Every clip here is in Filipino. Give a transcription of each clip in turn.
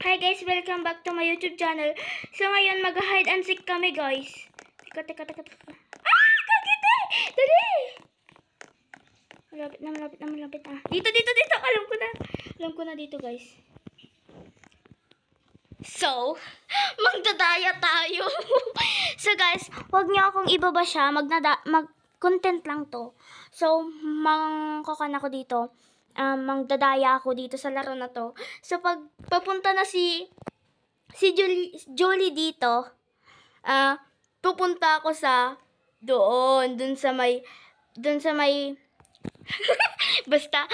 Hi guys, welcome back to my YouTube channel. So ngayon mag-hide and seek kami guys. Teka. Kagiti! Dali! Malapit na. Dito. Alam ko na dito guys. So, magdadaya tayo. So guys, huwag niyo akong ibaba siya. Mag-content lang to. So, mangkokan ako dito. Magdadaya ako dito sa laro na to. So, pag papunta na si Julie dito, pupunta ako sa doon sa may basta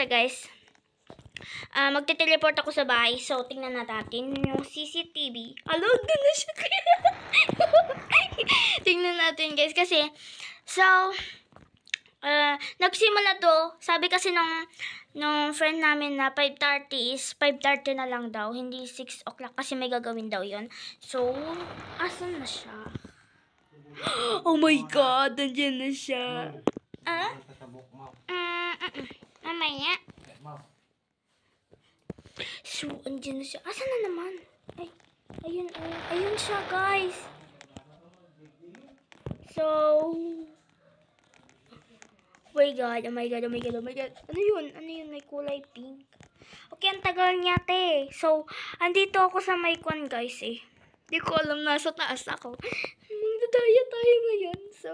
guys. Magte-teleport ako sa bahay. So, tingnan natin yung CCTV. Alo, doon na siya. Tingnan natin guys kasi nagsimula to, sabi kasi nung friend namin na 5:30 is 5:30 na lang daw, hindi 6 o'clock kasi may gagawin daw yon. So, asan na siya? Oh my God, nandiyan na siya. Mamaya. So, andyan na siya. Asan na naman? Ay, ayun siya guys. So, oh my God. Ano yun? May kulay pink. Okay, ang tagal niya, te. So, andito ako sa may kwan, guys, eh. Di ko alam, nasa taas ako. Magdadaya tayo ngayon. So,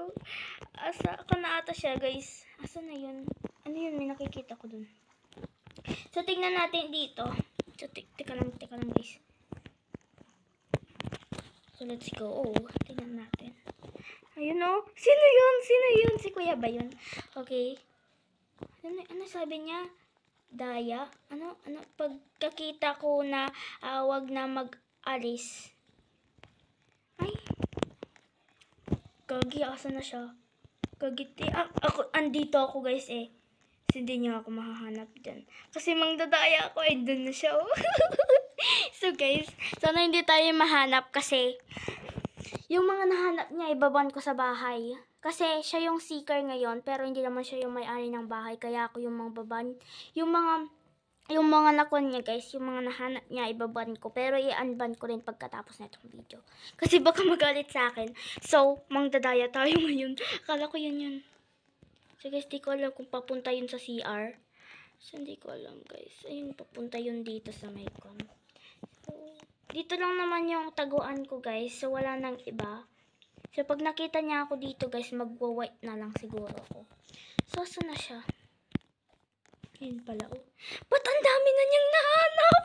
asa ako na ata siya, guys. Asa na yun? Ano yun? May nakikita ko dun. So, tingnan natin dito. So, teka lang, guys. So, let's go. Oh, tingnan natin. Ayun o. Sino yun? Si Kuya ba yun? Okay. Ano sabi niya? Daya? Ano? Pagkakita ko na wag na mag-alis. Ay. Gagi, asa na siya? Gagiti. Andito ako guys eh. Kasi hindi niya ako mahahanap dyan. Kasi magdadaya ako eh. Doon na siya oh. So guys, sana hindi tayo mahanap kasi yung mga nahanap niya, ibaban ko sa bahay. Kasi siya yung seeker ngayon, pero hindi naman siya yung may-ari ng bahay. Kaya ako yung mga baban. Yung mga nakon niya guys, yung mga nahanap niya, ibaban ko. Pero i-unban ko rin pagkatapos na itong video. Kasi baka magalit sa akin. So, magdadaya tayo ngayon. Akala ko yun. So guys, di ko alam kung papunta yun sa CR. So, hindi ko alam guys. Ayun, papunta yun dito sa Maycon. Dito lang naman yung taguan ko guys. So, wala nang iba. So, pag nakita niya ako dito guys, magwa-white na lang siguro ako. So, saan na siya? Ayun pala oh. Ba't ang dami na niyang nahanap?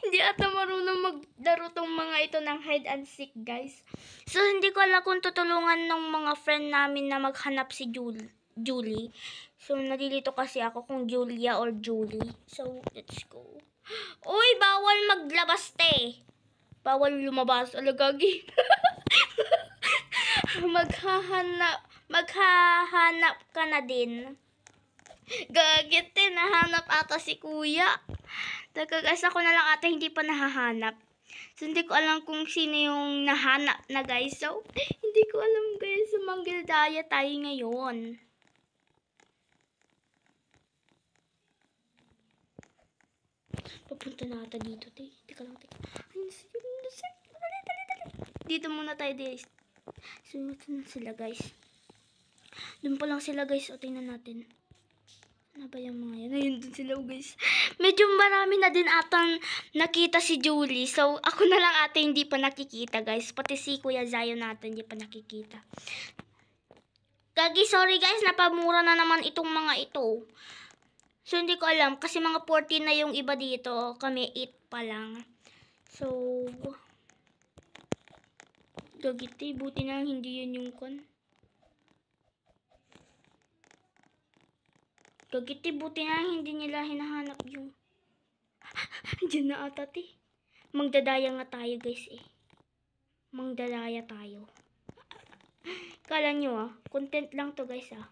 Hindi ata marunong maglaro tong mga ito ng hide and seek guys. So, hindi ko alam kung tutulungan ng mga friend namin na maghanap si Julie. So, nalilito kasi ako kung Julia or Julie. So, let's go. Uy, bawal maglabas, te. Bawal lumabas. Alagagi. Maghahanap ka na din. Gagit din. Nahanap ata si kuya. Guys, ako na lang ata hindi pa nahahanap. So, hindi ko alam kung sino yung nahanap na guys. So, hindi ko alam guys. So, manggildaya tayo ngayon. Papunta na ata dito, te. Teka lang. Ayun, dali. Dito muna tayo, guys. Sunod na sila, guys. Doon pa lang sila, guys. O, tingnan natin. Ano ba yung mga yan? Ayun, doon sila, guys. Medyo marami na din atang nakita si Julie. So, ako na lang ata hindi pa nakikita, guys. Pati si Kuya Zion natin hindi pa nakikita. Gagi, sorry, guys. Napamura na naman itong mga ito. So, hindi ko alam. Kasi mga 14 na yung iba dito. Kami 8 pa lang. So, gagiti. Buti na lang hindi yun yung kon. Gagiti. Buti na lang hindi nila hinahanap yung. Diyan na ata, te. Magdadaya nga tayo, guys, eh. Magdadaya tayo. Kala nyo, content lang to, guys, ah.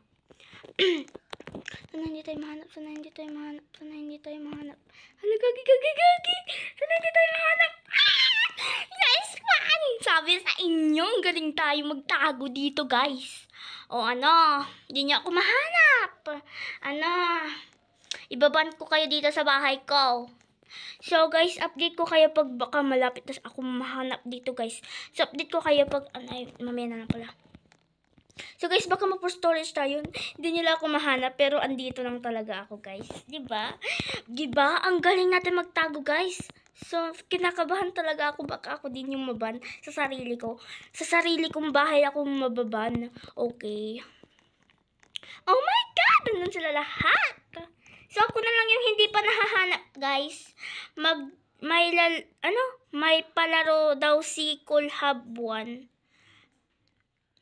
Sana hindi tayo mahanap. Hala, gagi. Sana hindi tayo mahanap. Yes, man! Sabi sa inyo, galing tayo magtago dito, guys. O hindi niyo ako mahanap. Ibaban ko kayo dito sa bahay ko. So guys, update ko kayo pag baka malapit na ako mahanap dito guys. So update ko kayo pag, ay, mamaya na lang pala. So guys, baka ma-storage tayo. Hindi nila ako mahanap pero andito lang talaga ako guys. Diba? Diba? Ang galing natin magtago guys. So, kinakabahan talaga ako baka ako din yung maban sa sarili ko. Sa sarili kong bahay ako mababan. Okay. Oh my God! Nandun sila lahat. So, ako na lang yung hindi pa nahahanap guys. May palaro daw si Cool Hub 1.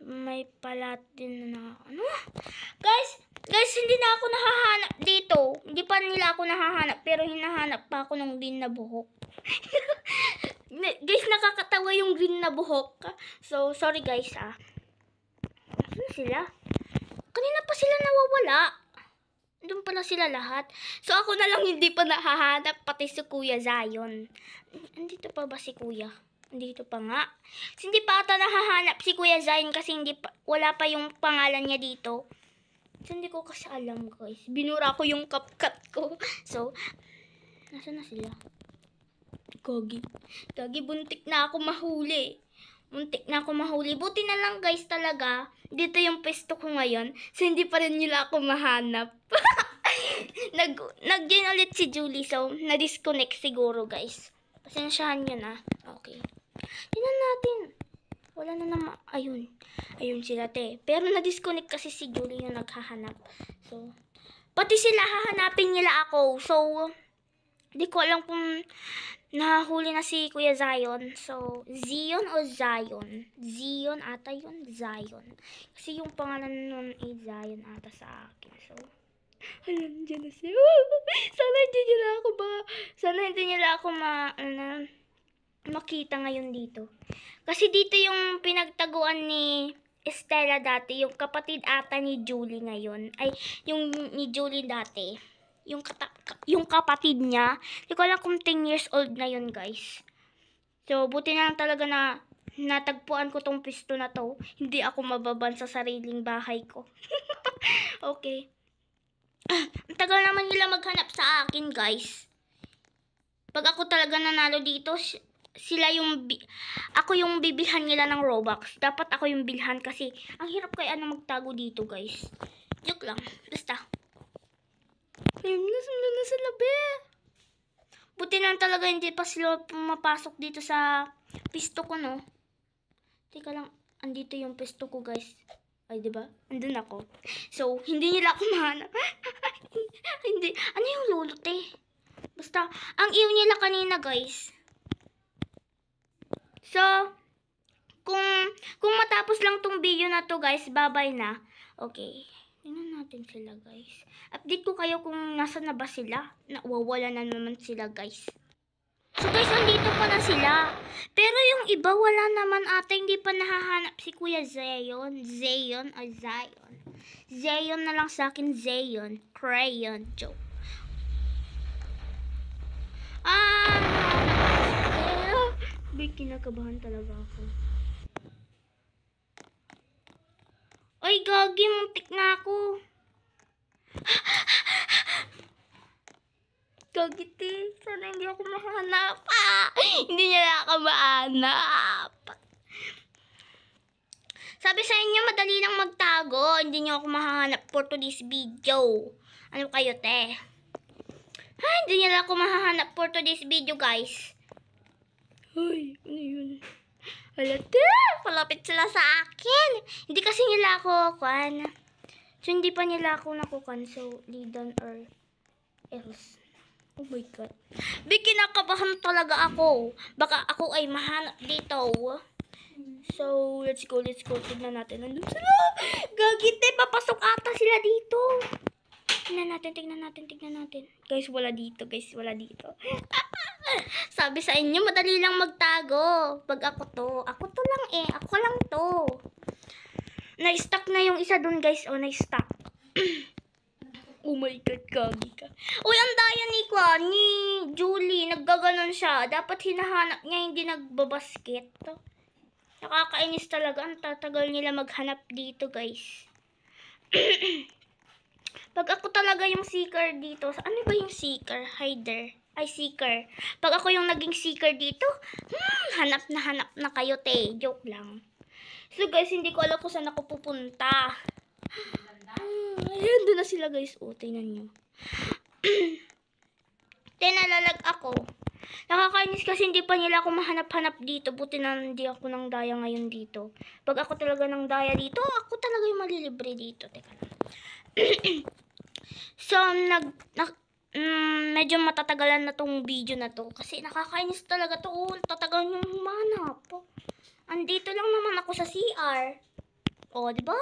May pala din na guys, hindi na ako nahahanap dito. Hindi pa nila ako nahahanap pero hinahanap pa ako ng green na buhok. Guys, nakakatawa yung green na buhok. So, sorry guys Saan sila? Kanina pa sila nawawala. Doon pala sila lahat. So, ako na lang hindi pa nahahanap pati si Kuya Zion. Andito pa ba si Kuya? Dito pa nga. Hindi pa ata nahahanap si Kuya Zayn kasi wala pa yung pangalan niya dito. So, hindi ko kasi alam guys. Binura ko yung CapCut ko. So, nasaan na sila? Gagi, buntik na ako mahuli. Buti na lang guys talaga. Dito yung pwesto ko ngayon. So, hindi pa rin nila ako mahanap. Nag-join ulit si Julie. So, na-disconnect siguro guys. Pasensyahan nyo na. Okay. Tingnan natin. Wala na naman. Ayun. Ayun sila te. Pero na-disconnect kasi si Julie yung naghahanap. So, pati sila hahanapin nila ako. So, di ko alam kung nahuli na si Kuya Zion. So, Zion o Zion? Zion ata yun. Zion. Kasi yung pangalan nun ay Zion ata sa akin. So, alam dyan na siya. Sana hindi nila ako makita ngayon dito. Kasi dito yung pinagtaguan ni Estela dati, yung kapatid ata ni Julie ngayon. Ay, yung ni Julie dati. Yung kapatid niya. Hindi ko alam kung 10 years old na yun, guys. So, buti na lang talaga na natagpuan ko tong pisto na to. Hindi ako mababan sa sariling bahay ko. Okay. Ang tagal naman nila maghanap sa akin, guys. Pag ako talaga nanalo dito, ako yung bibilhan nila ng Robux. Dapat ako yung bilhan kasi ang hirap kaya magtago dito guys. Joke lang. Basta. Nasa labi. Buti lang talaga hindi pa sila pumapasok dito sa pisto ko no. Teka lang. Andito yung pisto ko guys. Ay diba? Andun ako. So hindi nila ako mahanap. Hindi. Ano yung lulot eh? Basta. Ang iyo nila kanina guys. So, kung matapos lang tong video na to guys, bye-bye na. Okay. Tingnan natin sila guys. Update ko kayo kung nasa na ba sila. Nawawala na naman sila guys. So guys, andito pa na sila. Pero yung iba wala naman ata. Hindi pa nahahanap si Kuya Zion. Zion o Zion. Zion na lang sa akin. Zion. Crayon. Joke. Kinakabahan talaga ako. Ay, gagi, muntik na ako. Gagi, te. Sana hindi ako mahanap. Hindi niya ako mahanap. Sabi sa inyo, madali lang magtago. Hindi niyo ako mahanap for today's video. Ano kayo, te? Hindi niya ako mahanap for today's video, guys. Ay, ano yun? Halata, palapit sila sa akin. Hindi kasi nila ako kuan. So, hindi pa nila ako nakukan. So, Lidan or else. Oh my God. Kinakabahan talaga ako. Baka ako ay mahanap dito. So, let's go. Tignan natin. Nandun sila. Gagite, papasok ata sila dito. Tignan natin. Guys, wala dito. Sabi sa inyo, madali lang magtago. Pag ako lang to. Na-stuck na yung isa dun guys. Oh, na-stuck. Oh my God, gagi ka. Uy, ang daya ni Julie. Naggaganon siya. Dapat hinahanap niya, hindi nagbabasket. Nakakainis talaga. Ang tatagal nila maghanap dito guys. Pag ako talaga yung seeker dito. Ano ba yung seeker? Hider. Ay, seeker. Pag ako yung naging seeker dito, hanap na kayo, te. Joke lang. So, guys, hindi ko alam kung saan ako pupunta. Ayan, doon na sila, guys. O, tingnan nyo. Nalalag ako. Nakakainis kasi hindi pa nila ako mahanap-hanap dito. Buti na hindi ako ng daya ngayon dito. Pag ako talaga ng daya dito, ako talaga yung malilibre dito. Teka lang. So, medyo matatagalan na tong video na to. Kasi nakakainis talaga to. Tatagal yung humanap. Andito lang naman ako sa CR. O, diba?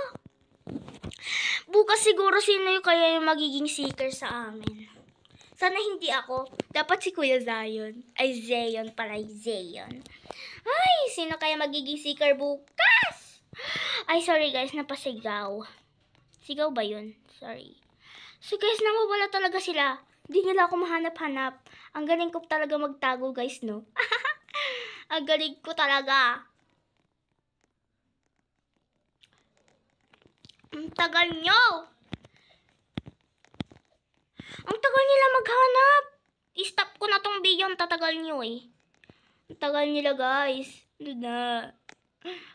Bukas siguro sino yung kaya yung magiging seeker sa amin. Sana hindi ako. Dapat si Kuya Zion. Ay, Zion pala. Zion. Ay, sino kaya magiging seeker bukas? Ay, sorry guys. Napasigaw. Sigaw ba yun? Sorry. So guys, nawawala talaga sila. Hindi nila ako mahanap-hanap. Ang galing ko talaga magtago guys, no? Ang galing ko talaga. Ang tagal nyo. Ang tagal nila maghanap. I-stop ko na tong video. Ang tatagal nyo eh. Ang tagal nila guys. Doon na.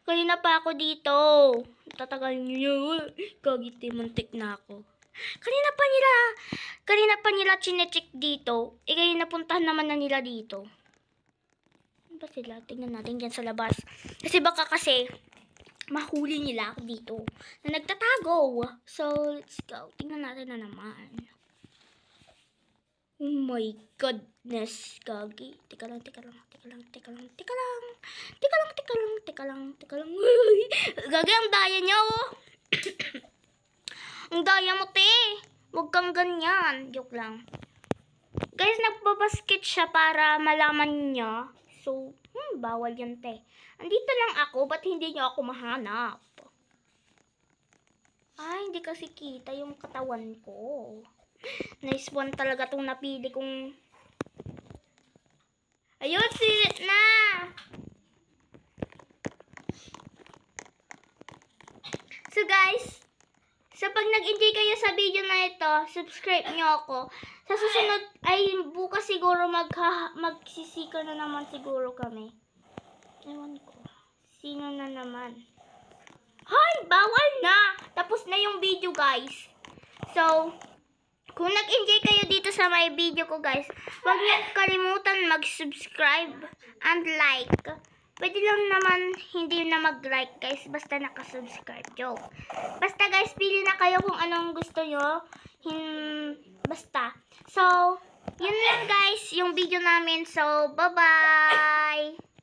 Kanina pa ako dito. Ang tatagal nyo. Kagiti, muntik na ako. Kanina pa nila chinecheck dito. Eh, ngayon napuntahan naman na nila dito. Ano ba sila? Tingnan natin dyan sa labas. Kasi baka kasi mahuli nila ako dito na nagtatago. So, let's go. Tingnan natin na naman. Oh my goodness, Gagi. Teka lang. Gagi, ang daya niya, oh. Ang daya mo, te. Huwag kang ganyan. Joke lang. Guys, nagbabasket siya para malaman niya. So, bawal yan, te. Andito lang ako, ba't hindi niyo ako mahanap? Ay, hindi kasi kita yung katawan ko. Nice one talaga tong napili kong... Ayun, silit na! So guys, pag nag-enjoy kayo sa video na ito, subscribe nyo ako. Sa susunod, ay bukas siguro magsisika na naman siguro kami. Ewan ko. Sino na naman? Hoy, bawal na! Tapos na yung video guys. So, kung nag-enjoy kayo dito sa my video ko guys, huwag niyo kalimutan mag-subscribe and like. Pwede lang naman hindi na mag-like guys, basta nakasubscribe. Joke. Basta guys, pili na kayo kung anong gusto nyo. Basta. So, yun lang guys, yung video namin. So, bye-bye!